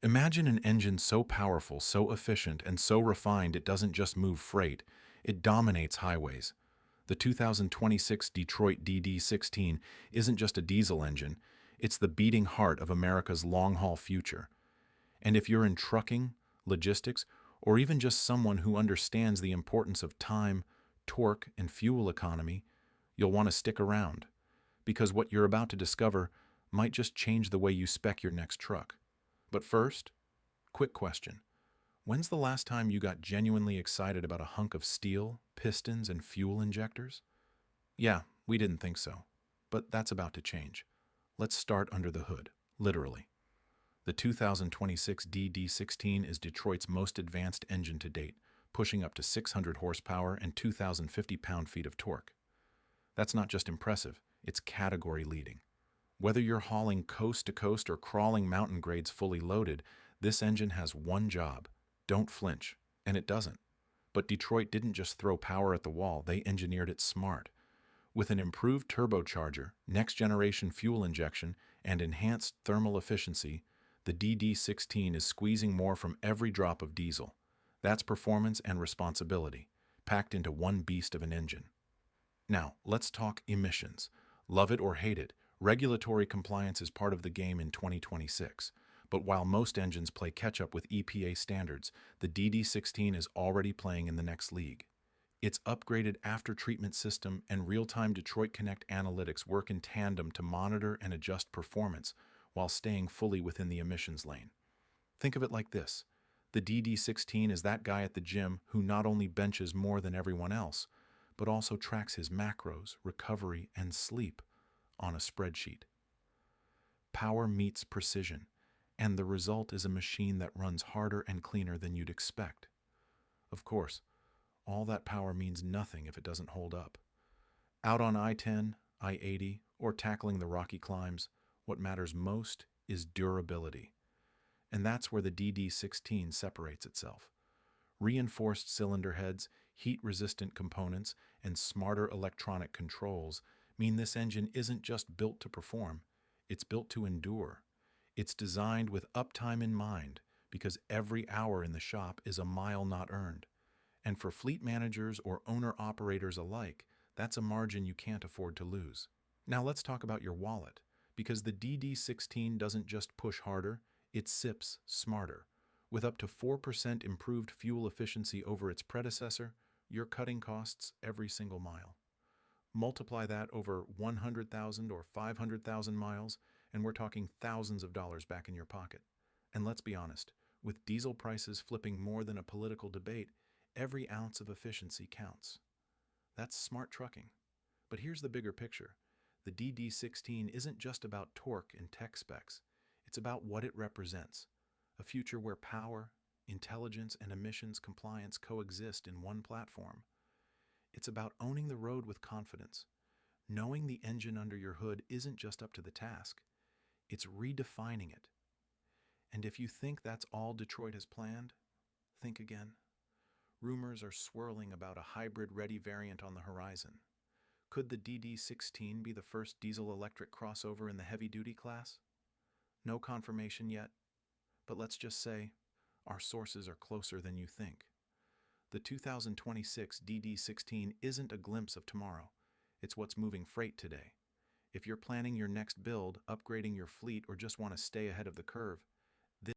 Imagine an engine so powerful, so efficient, and so refined it doesn't just move freight, it dominates highways. The 2026 Detroit DD16 isn't just a diesel engine, it's the beating heart of America's long-haul future. And if you're in trucking, logistics, or even just someone who understands the importance of time, torque, and fuel economy, you'll want to stick around, because what you're about to discover might just change the way you spec your next truck. But first, quick question. When's the last time you got genuinely excited about a hunk of steel, pistons, and fuel injectors? Yeah, we didn't think so. But that's about to change. Let's start under the hood, literally. The 2026 DD16 is Detroit's most advanced engine to date, pushing up to 600 horsepower and 2,050 pound-feet of torque. That's not just impressive, it's category leading. Whether you're hauling coast to coast or crawling mountain grades fully loaded, this engine has one job: don't flinch. And it doesn't. But Detroit didn't just throw power at the wall, they engineered it smart. With an improved turbocharger, next-generation fuel injection, and enhanced thermal efficiency, the DD16 is squeezing more from every drop of diesel. That's performance and responsibility, packed into one beast of an engine. Now, let's talk emissions. Love it or hate it, regulatory compliance is part of the game in 2026. But while most engines play catch-up with EPA standards, the DD16 is already playing in the next league. Its upgraded after-treatment system and real-time Detroit Connect analytics work in tandem to monitor and adjust performance while staying fully within the emissions lane. Think of it like this. The DD16 is that guy at the gym who not only benches more than everyone else, but also tracks his macros, recovery, and sleep on a spreadsheet. Power meets precision, and the result is a machine that runs harder and cleaner than you'd expect. Of course, all that power means nothing if it doesn't hold up. Out on I-10, I-80, or tackling the rocky climbs, what matters most is durability. And that's where the DD16 separates itself. Reinforced cylinder heads, heat-resistant components, and smarter electronic controls mean this engine isn't just built to perform, it's built to endure. It's designed with uptime in mind, because every hour in the shop is a mile not earned. And for fleet managers or owner-operators alike, that's a margin you can't afford to lose. Now let's talk about your wallet, because the DD16 doesn't just push harder, it sips smarter. With up to 4% improved fuel efficiency over its predecessor, you're cutting costs every single mile. Multiply that over 100,000 or 500,000 miles, and we're talking thousands of dollars back in your pocket. And let's be honest, with diesel prices flipping more than a political debate, every ounce of efficiency counts. That's smart trucking. But here's the bigger picture. The DD16 isn't just about torque and tech specs. It's about what it represents. A future where power, intelligence, and emissions compliance coexist in one platform. It's about owning the road with confidence. Knowing the engine under your hood isn't just up to the task. It's redefining it. And if you think that's all Detroit has planned, think again. Rumors are swirling about a hybrid-ready variant on the horizon. Could the DD16 be the first diesel-electric crossover in the heavy-duty class? No confirmation yet, but let's just say our sources are closer than you think. The 2026 DD16 isn't a glimpse of tomorrow. It's what's moving freight today. If you're planning your next build, upgrading your fleet, or just want to stay ahead of the curve,